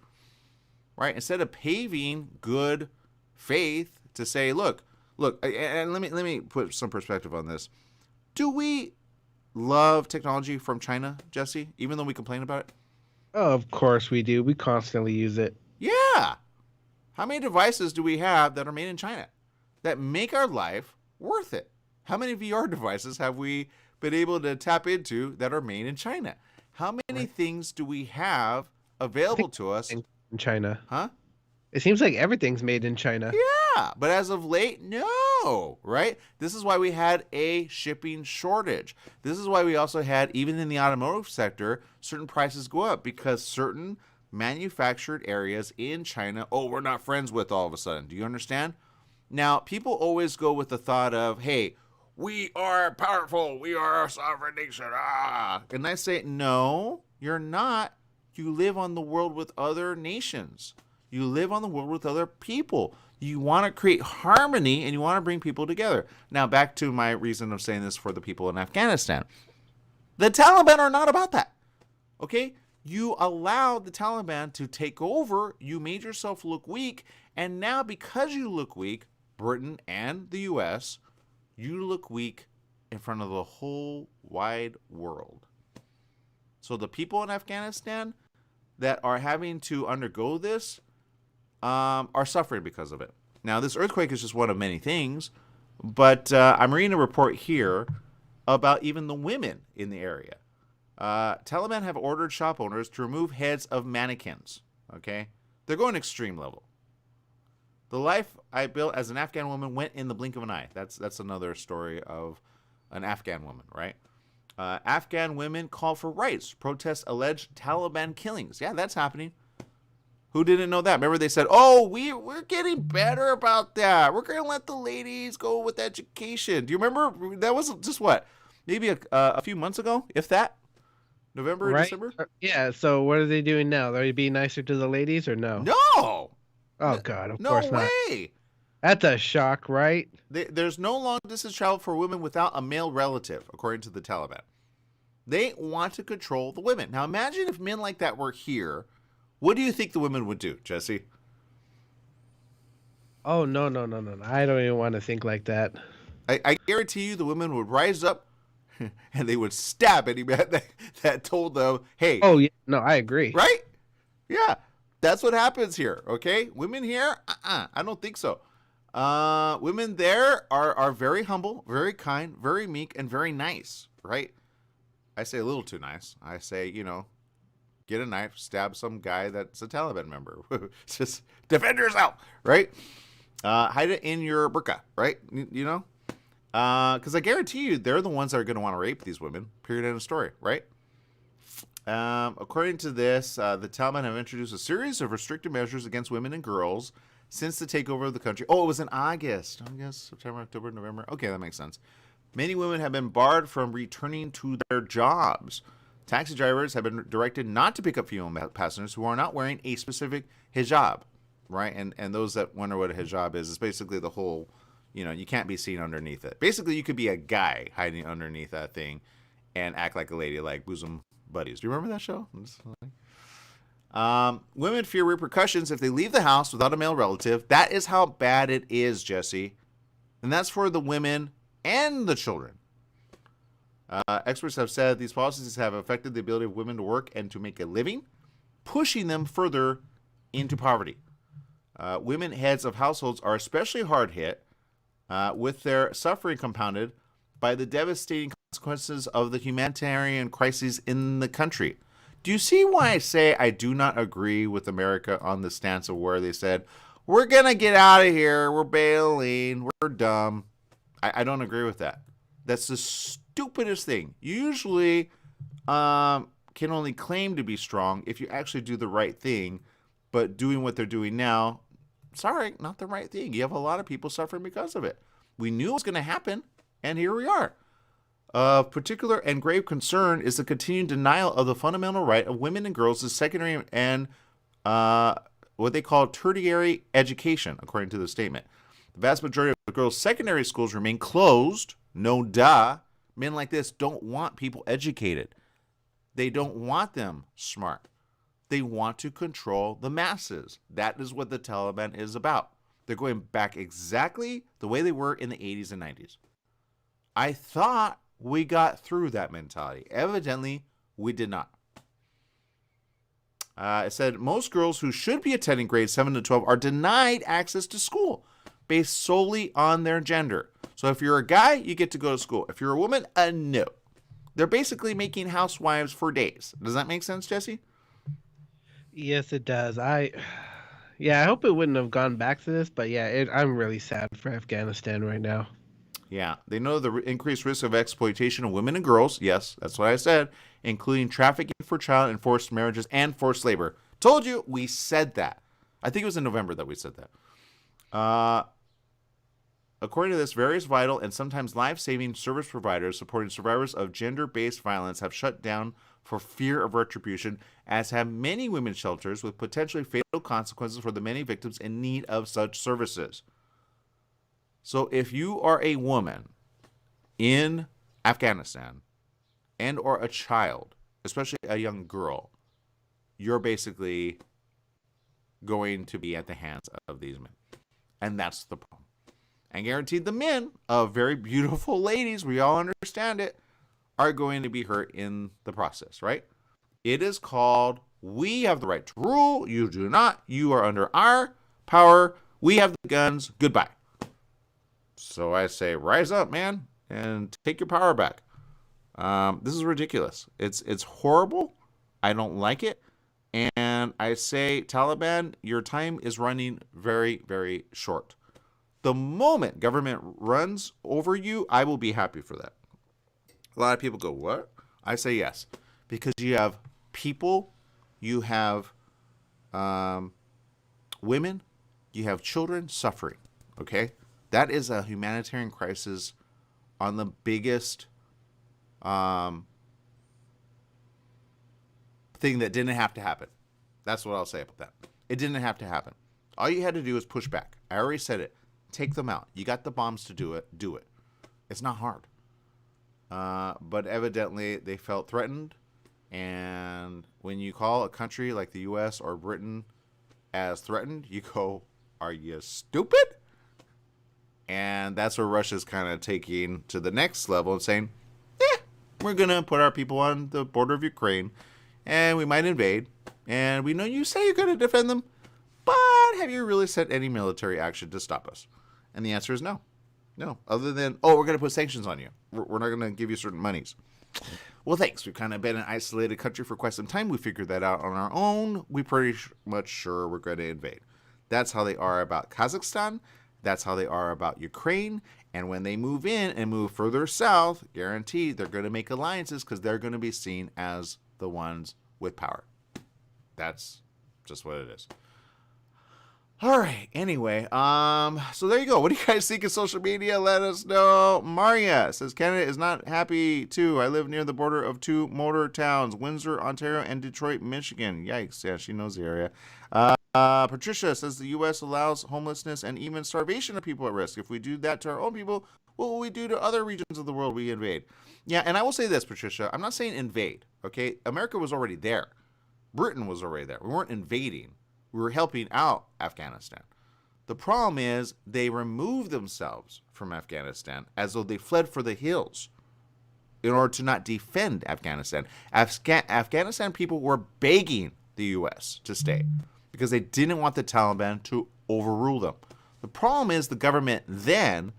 Right? Instead of paving good faith to say, look, and let me put some perspective on this. Do we love technology from China, Jesse, even though we complain about it? Oh, of course we do. We constantly use it. Yeah. How many devices do we have that are made in China that make our life worth it? How many VR devices have we been able to tap into that are made in China? How many things do we have available to us in China? Huh? It seems like everything's made in China. Yeah, but as of late, no, right? This is why we had a shipping shortage. This is why we also had, even in the automotive sector, certain prices go up because certain manufactured areas in China, we're not friends with all of a sudden. Do you understand? Now, people always go with the thought of, hey, we are powerful. We are a sovereign nation. And I say, no, you're not. You live on the world with other nations. You live on the world with other people. You want to create harmony and you want to bring people together. Now, back to my reason of saying this for the people in Afghanistan. The Taliban are not about that. Okay? You allowed the Taliban to take over. You made yourself look weak. And now, because you look weak, Britain and the U.S., you look weak in front of the whole wide world. So the people in Afghanistan that are having to undergo this are suffering because of it. Now, this earthquake is just one of many things, but I'm reading a report here about even the women in the area. Taliban have ordered shop owners to remove heads of mannequins. Okay? They're going extreme level. The life I built as an Afghan woman went in the blink of an eye. That's another story of an Afghan woman, right? Afghan women call for rights, protest alleged Taliban killings. Yeah, that's happening. Who didn't know that? Remember they said, we're getting better about that. We're going to let the ladies go with education. Do you remember? That was just what? Maybe a few months ago, if that? November, Right? December? Yeah, so what are they doing now? Are they being nicer to the ladies or no? No! Oh, God, of No course not. way! That's a shock, right? There's no long distance travel for women without a male relative, according to the Taliban. They want to control the women. Now imagine if men like that were here. What do you think the women would do, Jesse? Oh, no. I don't even want to think like that. I guarantee you the women would rise up and they would stab any man that told them, hey. Oh, yeah. No, I agree. Right? Yeah. That's what happens here, okay? Women here, I don't think so. Women there are very humble, very kind, very meek, and very nice, right? I say a little too nice. I say, get a knife, stab some guy that's a Taliban member. Just defend yourself, right? Hide it in your burqa, right? Because I guarantee you they're the ones that are going to want to rape these women, period, end of story, right? According to this, the Taliban have introduced a series of restrictive measures against women and girls since the takeover of the country. Oh, it was in August, September, October, November. Okay, that makes sense. Many women have been barred from returning to their jobs. Taxi drivers have been directed not to pick up female passengers who are not wearing a specific hijab, right? And those that wonder what a hijab is basically the whole, you can't be seen underneath it. Basically, you could be a guy hiding underneath that thing and act like a lady, like Bosom Buddies. Do you remember that show? Women fear repercussions if they leave the house without a male relative. That is how bad it is, Jesse. And that's for the women and the children. Experts have said these policies have affected the ability of women to work and to make a living, pushing them further into poverty. Women heads of households are especially hard hit, with their suffering compounded by the devastating consequences of the humanitarian crises in the country. Do you see why I say I do not agree with America on the stance of where they said, we're going to get out of here, we're bailing, we're dumb? I don't agree with that. That's the stupidest thing. You usually can only claim to be strong if you actually do the right thing, but doing what they're doing now, sorry, not the right thing. You have a lot of people suffering because of it. We knew it was going to happen, and here we are. Of particular and grave concern is the continued denial of the fundamental right of women and girls to secondary and what they call tertiary education, according to the statement. The vast majority of girls' secondary schools remain closed. No duh. Men like this don't want people educated. They don't want them smart. They want to control the masses. That is what the Taliban is about. They're going back exactly the way they were in the 80s and 90s. I thought we got through that mentality. Evidently, we did not. It said most girls who should be attending grades 7 to 12 are denied access to school based solely on their gender. So if you're a guy, you get to go to school. If you're a woman, no. They're basically making housewives for days. Does that make sense, Jesse? Yes, it does. Yeah, I hope it wouldn't have gone back to this, but yeah, I'm really sad for Afghanistan right now. Yeah, they know the increased risk of exploitation of women and girls. Yes, that's what I said, including trafficking for child and forced marriages and forced labor. Told you, we said that. I think it was in November that we said that. According to this, various vital and sometimes life-saving service providers supporting survivors of gender-based violence have shut down for fear of retribution, as have many women's shelters, with potentially fatal consequences for the many victims in need of such services. So if you are a woman in Afghanistan and or a child, especially a young girl, you're basically going to be at the hands of these men. And that's the problem. And guaranteed the men of very beautiful ladies, we all understand it, are going to be hurt in the process, right? It is called, we have the right to rule, you do not, you are under our power, we have the guns, goodbye. So I say, rise up, man, and take your power back. This is ridiculous. It's horrible. I don't like it. And I say, Taliban, your time is running very, very short. The moment government runs over you, I will be happy for that. A lot of people go, what? I say yes. Because you have people, you have women, you have children suffering, okay? That is a humanitarian crisis on the biggest thing that didn't have to happen. That's what I'll say about that. It didn't have to happen. All you had to do was push back. I already said it. Take them out. You got the bombs to do it. Do it. It's not hard. But evidently they felt threatened. And when you call a country like the U.S. or Britain as threatened, you go, are you stupid? And that's where Russia's kind of taking to the next level and saying, we're going to put our people on the border of Ukraine and we might invade. And we know you say you're going to defend them, but have you really sent any military action to stop us? And the answer is no. No. Other than, we're going to put sanctions on you. We're not going to give you certain monies. Well, thanks. We've kind of been an isolated country for quite some time. We figured that out on our own. We're pretty much sure we're going to invade. That's how they are about Kazakhstan. That's how they are about Ukraine. And when they move in and move further south, guaranteed they're going to make alliances because they're going to be seen as the ones with power. That's just what it is. All right. Anyway, so there you go. What do you guys think of social media? Let us know. Maria says Canada is not happy too. I live near the border of two motor towns, Windsor, Ontario, and Detroit, Michigan. Yikes. Yeah, she knows the area. Patricia says the U.S. allows homelessness and even starvation of people at risk. If we do that to our own people, what will we do to other regions of the world we invade? Yeah, and I will say this, Patricia. I'm not saying invade, okay? America was already there. Britain was already there. We weren't invading. We were helping out Afghanistan. The problem is they removed themselves from Afghanistan as though they fled for the hills in order to not defend Afghanistan. Afghanistan people were begging the U.S. to stay because they didn't want the Taliban to overrule them. The problem is the government then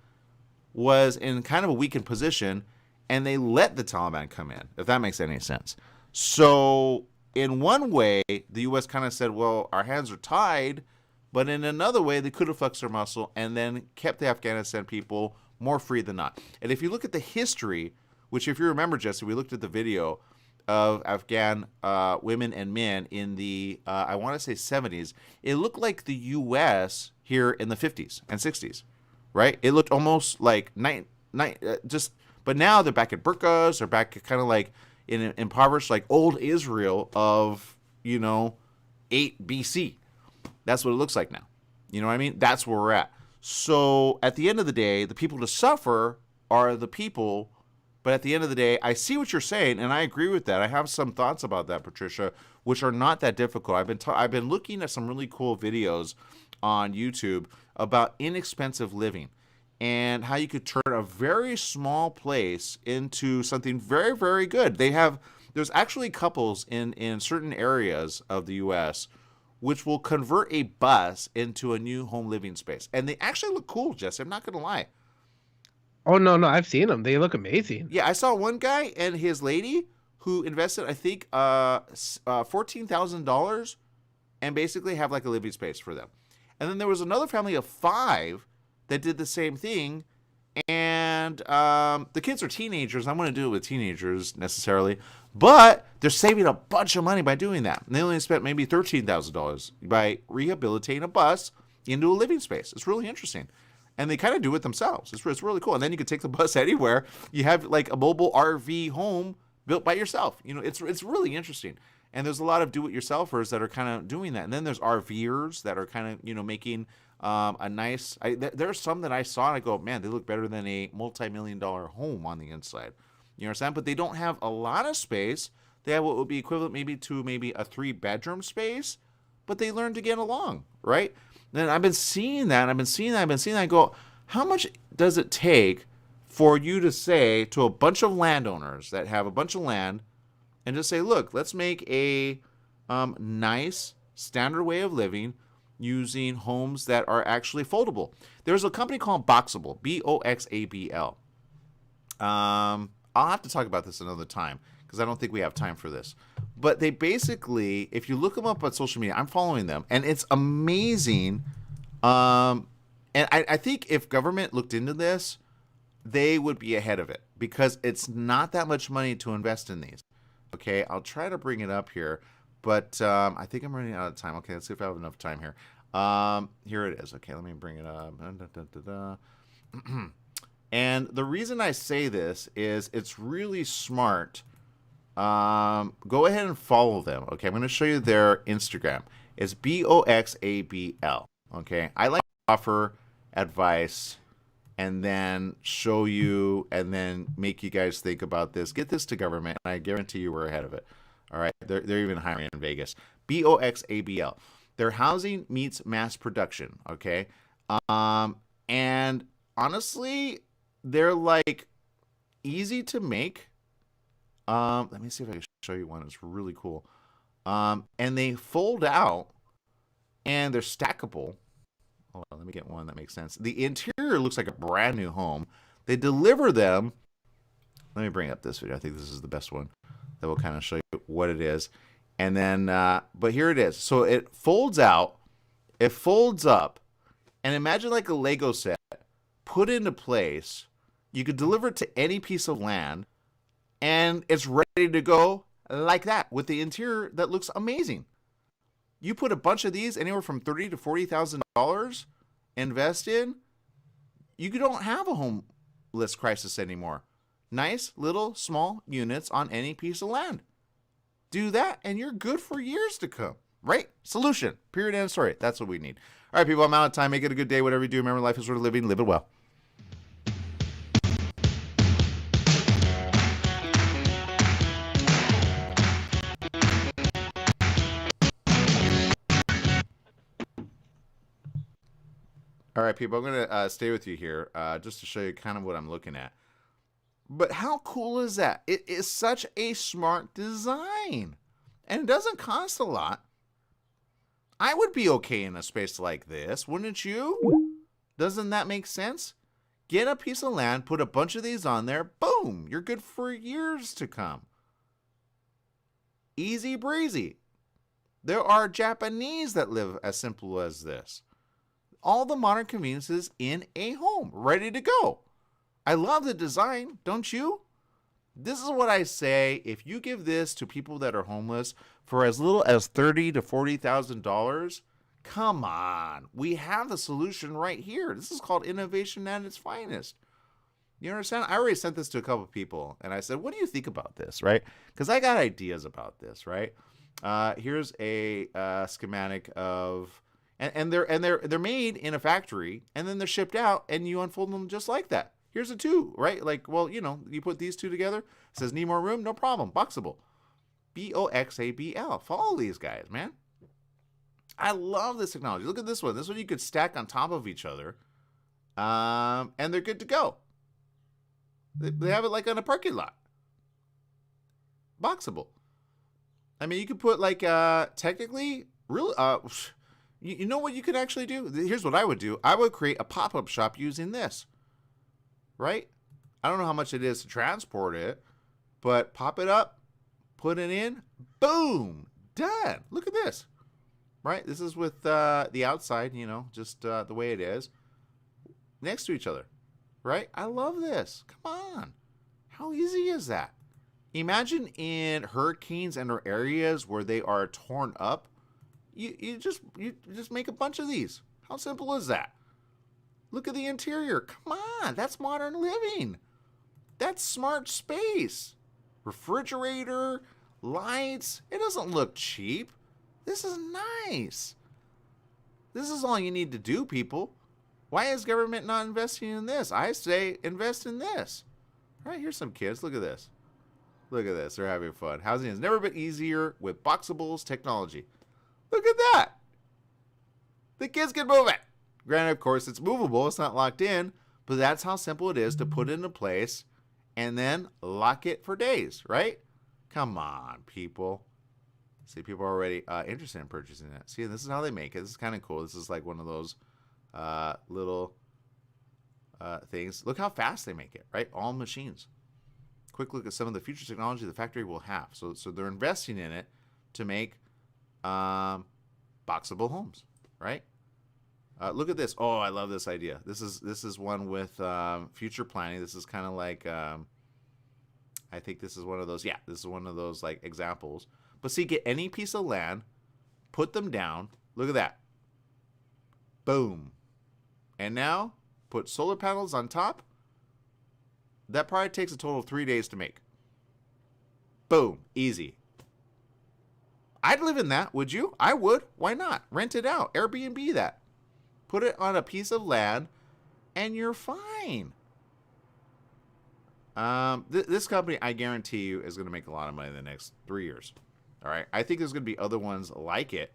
was in kind of a weakened position and they let the Taliban come in, if that makes any sense. So in one way, the U.S. kind of said, well, our hands are tied, but in another way, they could have flexed their muscle and then kept the Afghanistan people more free than not. And if you look at the history, which if you remember, Jesse, we looked at the video of Afghan women and men in the, I want to say 70s, it looked like the U.S. here in the 50s and 60s, right? It looked almost like, but now they're back at burqas, they're back kind of like, in impoverished, like old Israel of, 8 BC. That's what it looks like now. You know what I mean? That's where we're at. So at the end of the day, the people to suffer are the people. But at the end of the day, I see what you're saying, and I agree with that. I have some thoughts about that, Patricia, which are not that difficult. I've been looking at some really cool videos on YouTube about inexpensive living and how you could turn a very small place into something very, very good. There's actually couples in certain areas of the U.S. which will convert a bus into a new home living space. And they actually look cool, Jesse. I'm not going to lie. Oh, no, I've seen them. They look amazing. Yeah, I saw one guy and his lady who invested, I think, $14,000 and basically have like a living space for them. And then there was another family of 5 that did the same thing. And the kids are teenagers. I wouldn't do it with teenagers necessarily, but they're saving a bunch of money by doing that. And they only spent maybe $13,000 by rehabilitating a bus into a living space. It's really interesting. And they kind of do it themselves. It's really cool. And then you can take the bus anywhere. You have like a mobile RV home built by yourself. You know, it's really interesting. And there's a lot of do-it-yourselfers that are kind of doing that. And then there's RVers that are kind of, you know, making a nice. There's some that I saw and I go, man, they look better than a multi-million-dollar home on the inside. You understand? But they don't have a lot of space. They have what would be equivalent maybe to a 3-bedroom space, but they learn to get along, right? Then I've been seeing that. I go, how much does it take for you to say to a bunch of landowners that have a bunch of land and just say, look, let's make a nice standard way of living using homes that are actually foldable. There's a company called Boxable, Boxabl. I'll have to talk about this another time because I don't think we have time for this. But they basically, if you look them up on social media, I'm following them, and it's amazing. And I think if government looked into this, they would be ahead of it because it's not that much money to invest in these. Okay, I'll try to bring it up here, but I think I'm running out of time. Okay, let's see if I have enough time here. Here it is. Okay, let me bring it up. And the reason I say this is it's really smart. Go ahead and follow them. Okay, I'm going to show you their Instagram. It's Boxabl. Okay, I like to offer advice and then show you and then make you guys think about this. Get this to government, and I guarantee you we're ahead of it. All right, they're even hiring in Vegas. Boxabl. Their housing meets mass production. Okay, and honestly, they're like easy to make. Let me see if I can show you one. It's really cool. And they fold out, and they're stackable. Hold on, let me get one that makes sense. The interior looks like a brand new home. They deliver them. Let me bring up this video. I think this is the best one that will kind of show you what it is. And then, but here it is. So it folds out, it folds up, and imagine like a Lego set put into place. You could deliver it to any piece of land, and it's ready to go like that with the interior that looks amazing. You put a bunch of these, anywhere from $30,000 to $40,000, invest in, you don't have a homeless crisis anymore. Nice little small units on any piece of land. Do that, and you're good for years to come. Right? Solution. Period. End of story. That's what we need. All right, people, I'm out of time. Make it a good day. Whatever you do, remember life is worth living. Live it well. All right, people, I'm going to stay with you here just to show you kind of what I'm looking at. But how cool is that? It is such a smart design, and it doesn't cost a lot. I would be okay in a space like this, wouldn't you? Doesn't that make sense? Get a piece of land, put a bunch of these on there, boom, you're good for years to come. Easy breezy. There are Japanese that live as simple as this. All the modern conveniences in a home, ready to go. I love the design, don't you? This is what I say. If you give this to people that are homeless for as little as $30,000 to $40,000, come on. We have the solution right here. This is called innovation at its finest. You understand? I already sent this to a couple of people, and I said, what do you think about this, right? Because I got ideas about this, right? Here's a schematic of... And they're made in a factory, and then they're shipped out, and you unfold them just like that. Here's a 2, right? Like, well, you know, you put these 2 together. It says, need more room? No problem. Boxable. Boxabl. Follow these guys, man. I love this technology. Look at this one. This one you could stack on top of each other, and they're good to go. They have it like on a parking lot. Boxable. I mean, you could put like, technically, really, you know what you could actually do? Here's what I would do. I would create a pop-up shop using this. Right? I don't know how much it is to transport it, but pop it up, put it in, boom, done. Look at this. right? This is with the outside, you know, just the way it is, next to each other, right? I love this. Come on. How easy is that? Imagine in hurricanes and or areas where they are torn up, you just make a bunch of these. How simple is that? Look at the interior. Come on, that's modern living. That's smart space. Refrigerator, lights. It doesn't look cheap. This is nice. This is all you need to do, people. Why is government not investing in this? I say invest in this. All right, here's some kids. Look at this. Look at this. They're having fun. Housing has never been easier with Boxables technology. Look at that. The kids can move it. Granted, of course, it's movable. It's not locked in. But that's how simple it is to put it into place and then lock it for days, right? Come on, people. See, people are already interested in purchasing it. See, this is how they make it. This is kind of cool. This is like one of those little things. Look how fast they make it, right? All machines. Quick look at some of the future technology the factory will have. So they're investing in it to make boxable homes, right? Look at this. Oh, I love this idea. This is one with future planning. This is kind of like I think this is one of those. Yeah, this is one of those like examples. But see, get any piece of land, put them down. Look at that. Boom. And now put solar panels on top. That probably takes a total of 3 days to make. Boom. Easy. I'd live in that, would you? I would. Why not? Rent it out. Airbnb that. Put it on a piece of land, and you're fine. This company, I guarantee you, is going to make a lot of money in the next 3 years. All right? I think there's going to be other ones like it.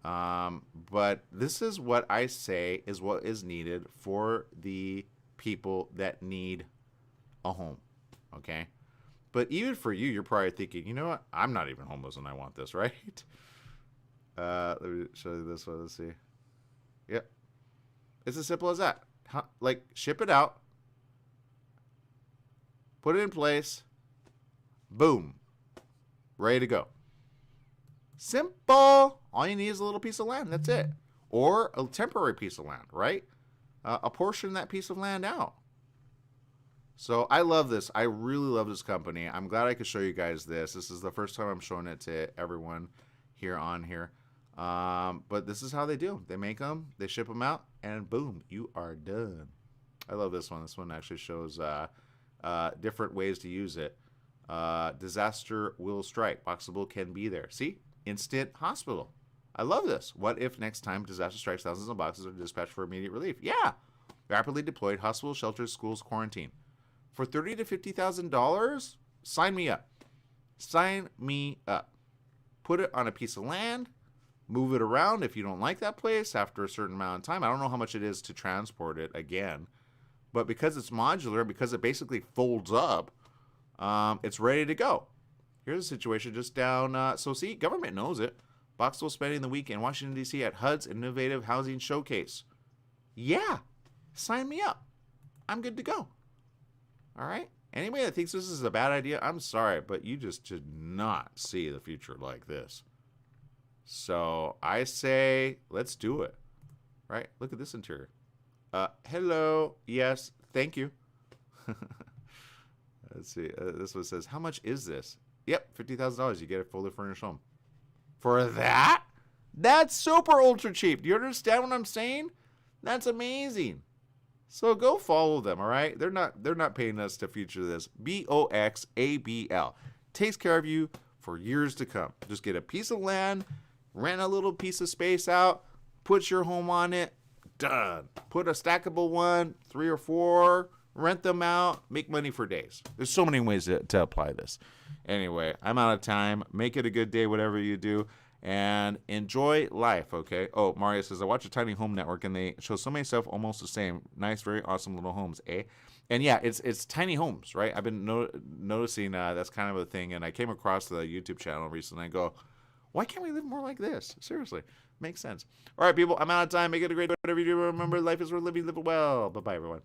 But this is what I say is what is needed for the people that need a home. Okay? But even for you, you're probably thinking, you know what? I'm not even homeless and I want this, right? Let me show you this one. Let's see. Yep. It's as simple as that. Like, ship it out. Put it in place. Boom. Ready to go. Simple. All you need is a little piece of land. That's it. Or a temporary piece of land, right? A portion of that piece of land out. So I love this. I really love this company. I'm glad I could show you guys this. This is the first time I'm showing it to everyone here on here. But this is how they do. They make them, they ship them out, and boom, you are done. I love this one. This one actually shows different ways to use it. Disaster will strike. Boxable can be there. See? Instant hospital. I love this. What if next time disaster strikes, thousands of boxes are dispatched for immediate relief? Yeah. Rapidly deployed hospitals, shelters, schools, quarantine. For $30,000 to $50,000, sign me up. Sign me up. Put it on a piece of land. Move it around if you don't like that place after a certain amount of time. I don't know how much it is to transport it again. But because it's modular, because it basically folds up, it's ready to go. Here's a situation just down. So see, government knows it. Boxable spending the week in Washington, D.C. at HUD's Innovative Housing Showcase. Yeah. Sign me up. I'm good to go. All right? Anybody that thinks this is a bad idea, I'm sorry, but you just did not see the future like this. So I say, let's do it. Right? Look at this interior. Hello. Yes. Thank you. Let's see. This one says, how much is this? Yep. $50,000. You get a fully furnished home. For that? That's super ultra cheap. Do you understand what I'm saying? That's amazing. So go follow them, all right? They're not paying us to feature this. Boxabl takes care of you for years to come. Just get a piece of land, rent a little piece of space out, put your home on it, done. Put a stackable one, 3 or 4, rent them out, make money for days. There's so many ways to apply this. Anyway, I'm out of time. Make it a good day, whatever you do. And enjoy life, okay? Oh, Mario says, I watch a Tiny Home Network, and they show so many stuff almost the same. Nice, very awesome little homes, eh? And yeah, it's tiny homes, right? I've been noticing that's kind of a thing, and I came across the YouTube channel recently. I go, why can't we live more like this? Seriously, makes sense. All right, people, I'm out of time. Make it a great day. Whatever you do, remember, life is worth living. Live it well. Bye-bye, everyone.